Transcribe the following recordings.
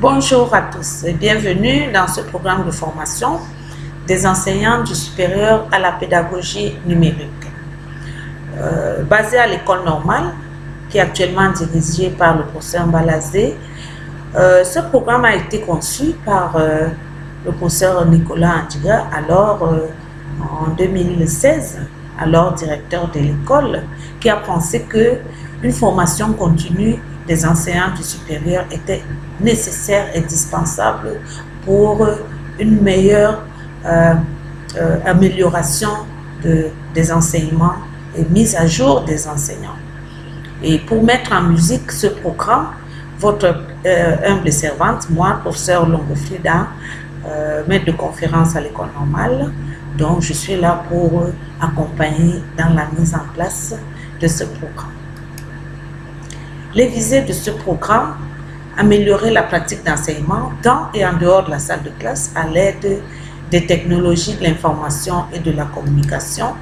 Bonjour à tous et bienvenue dans ce programme de formation des enseignants du supérieur à la pédagogie numérique. Basé à l'école normale, qui est actuellement dirigée par le professeur Mbalazé, ce programme a été conçu par le professeur Nicolas Andiga, alors en 2016, alors directeur de l'école, qui a pensé qu'une formation continue des enseignants du supérieur était nécessaire et indispensable pour une meilleure amélioration des enseignements et mise à jour des enseignants. Et pour mettre en musique ce programme, votre humble servante, moi, professeur Longofrida, maître de conférence à l'école normale, donc je suis là pour accompagner dans la mise en place de ce programme. Les visées de ce programme: améliorer la pratique d'enseignement dans et en dehors de la salle de classe à l'aide des technologies de l'information et de la communication,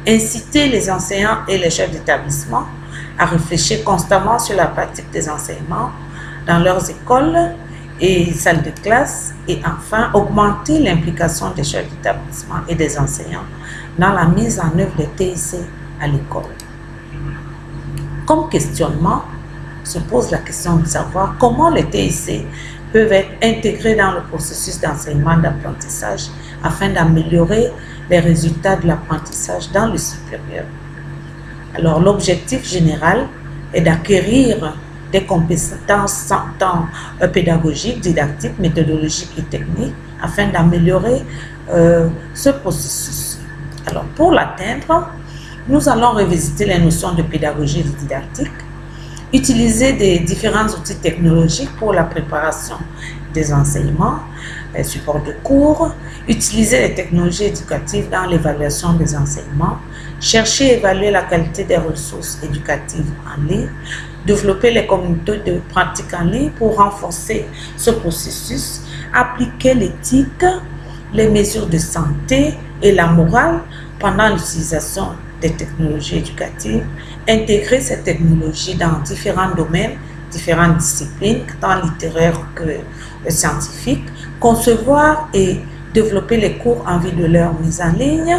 inciter les enseignants et les chefs d'établissement à réfléchir constamment sur la pratique des enseignements dans leurs écoles et salles de classe, et enfin augmenter l'implication des chefs d'établissement et des enseignants dans la mise en œuvre des TIC à l'école. Comme questionnement, se pose la question de savoir comment les TIC peuvent être intégrés dans le processus d'enseignement d'apprentissage afin d'améliorer les résultats de l'apprentissage dans le supérieur. Alors, l'objectif général est d'acquérir des compétences tant pédagogiques, didactiques, méthodologiques et techniques afin d'améliorer ce processus. Alors, pour l'atteindre, nous allons revisiter les notions de pédagogie et de didactique, utiliser des différents outils technologiques pour la préparation des enseignements, les supports de cours, utiliser les technologies éducatives dans l'évaluation des enseignements, chercher et évaluer la qualité des ressources éducatives en ligne, développer les communautés de pratique en ligne pour renforcer ce processus, appliquer l'éthique, les mesures de santé et la morale pendant l'utilisation des technologies éducatives, intégrer ces technologies dans différents domaines, différentes disciplines, tant littéraires que scientifiques, concevoir et développer les cours en vue de leur mise en ligne,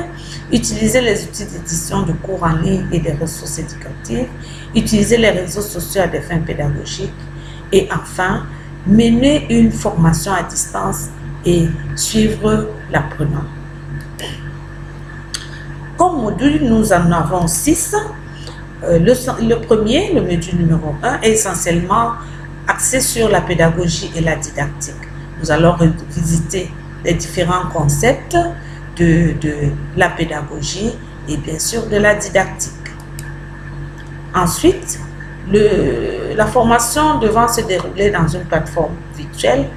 utiliser les outils d'édition de cours en ligne et des ressources éducatives, utiliser les réseaux sociaux à des fins pédagogiques et enfin, mener une formation à distance et suivre l'apprenant. Comme module, nous en avons 6. Le premier, le module numéro 1, est essentiellement axé sur la pédagogie et la didactique. Nous allons revisiter les différents concepts de la pédagogie et bien sûr de la didactique. Ensuite, la formation devant se dérouler dans une plateforme virtuelle,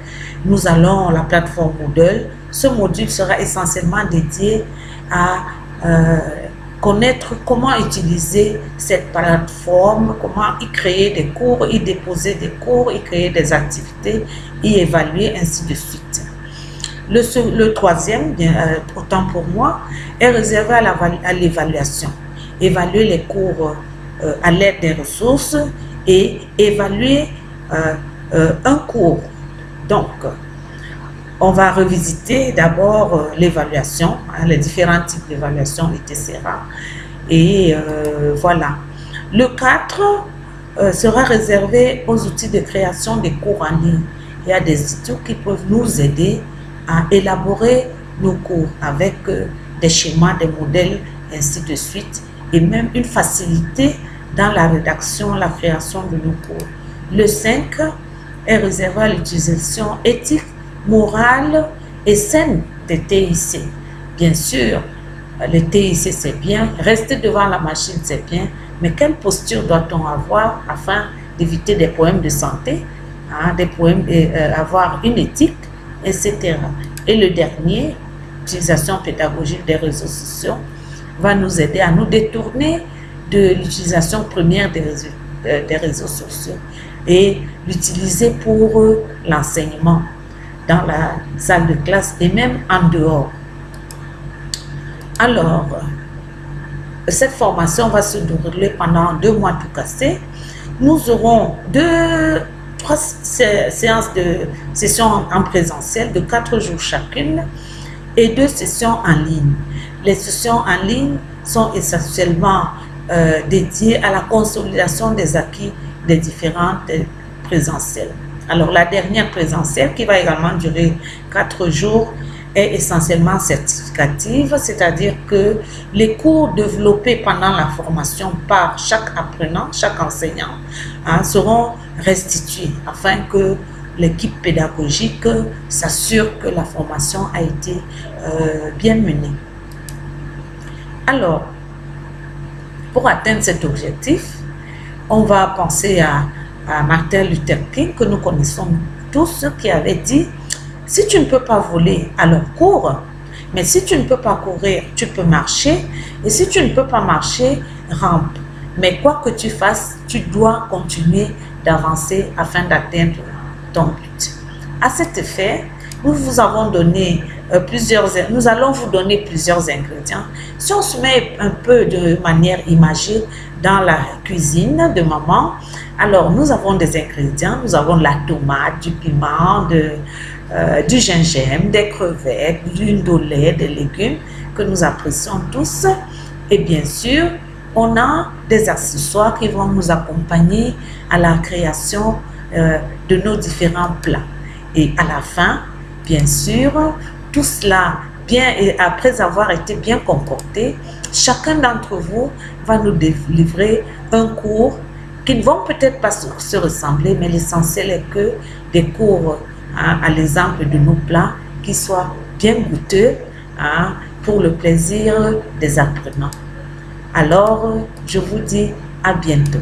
nous allons la plateforme Moodle. Ce module sera essentiellement dédié à connaître comment utiliser cette plateforme, comment y créer des cours, y déposer des cours, y créer des activités, y évaluer, ainsi de suite. Le troisième, autant pour moi, est réservé à l'évaluation. Évaluer les cours à l'aide des ressources et évaluer un cours. Donc, on va revisiter d'abord l'évaluation, les différents types d'évaluation, etc. Et voilà. Le 4 sera réservé aux outils de création des cours en ligne. Il y a des outils qui peuvent nous aider à élaborer nos cours avec des schémas, des modèles, ainsi de suite, et même une facilité dans la rédaction, la création de nos cours. Le 5 est réservé à l'utilisation éthique, morale et saine des TIC. Bien sûr, les TIC c'est bien, rester devant la machine c'est bien, mais quelle posture doit-on avoir afin d'éviter des problèmes de santé, des problèmes, avoir une éthique, etc. Et le dernier, l'utilisation pédagogique des réseaux sociaux, va nous aider à nous détourner de l'utilisation première des réseaux sociaux et l'utiliser pour l'enseignement dans la salle de classe et même en dehors. Alors, cette formation va se dérouler pendant 2 mois tout cassé. Nous aurons 3 3 séances de sessions en présentiel de 4 jours chacune et 2 sessions en ligne. Les sessions en ligne sont essentiellement dédiées à la consolidation des acquis des différentes présentielles. Alors la dernière présentielle, qui va également durer 4 jours, est essentiellement certificative, c'est-à-dire que les cours développés pendant la formation par chaque apprenant, chaque enseignant, seront restitués afin que l'équipe pédagogique s'assure que la formation a été bien menée. Alors, pour atteindre cet objectif, on va penser à Martin Luther King, que nous connaissons tous, qui avait dit: si tu ne peux pas voler, alors cours, mais si tu ne peux pas courir, tu peux marcher, et si tu ne peux pas marcher, rampe. Mais quoi que tu fasses, tu dois continuer d'avancer afin d'atteindre ton but. À cet effet, nous allons vous donner plusieurs ingrédients. Si on se met un peu de manière imagée dans la cuisine de maman, alors nous avons des ingrédients, nous avons la tomate, du piment, du gingembre, des crevettes, l'huile d'olive, des légumes que nous apprécions tous. Et bien sûr, on a des accessoires qui vont nous accompagner à la création de nos différents plats. Et à la fin, bien sûr, tout cela, après avoir été bien concocté, chacun d'entre vous va nous délivrer un cours qui ne vont peut-être pas se ressembler, mais l'essentiel est que des cours à l'exemple de nos plats qui soient bien goûteux pour le plaisir des apprenants. Alors, je vous dis à bientôt.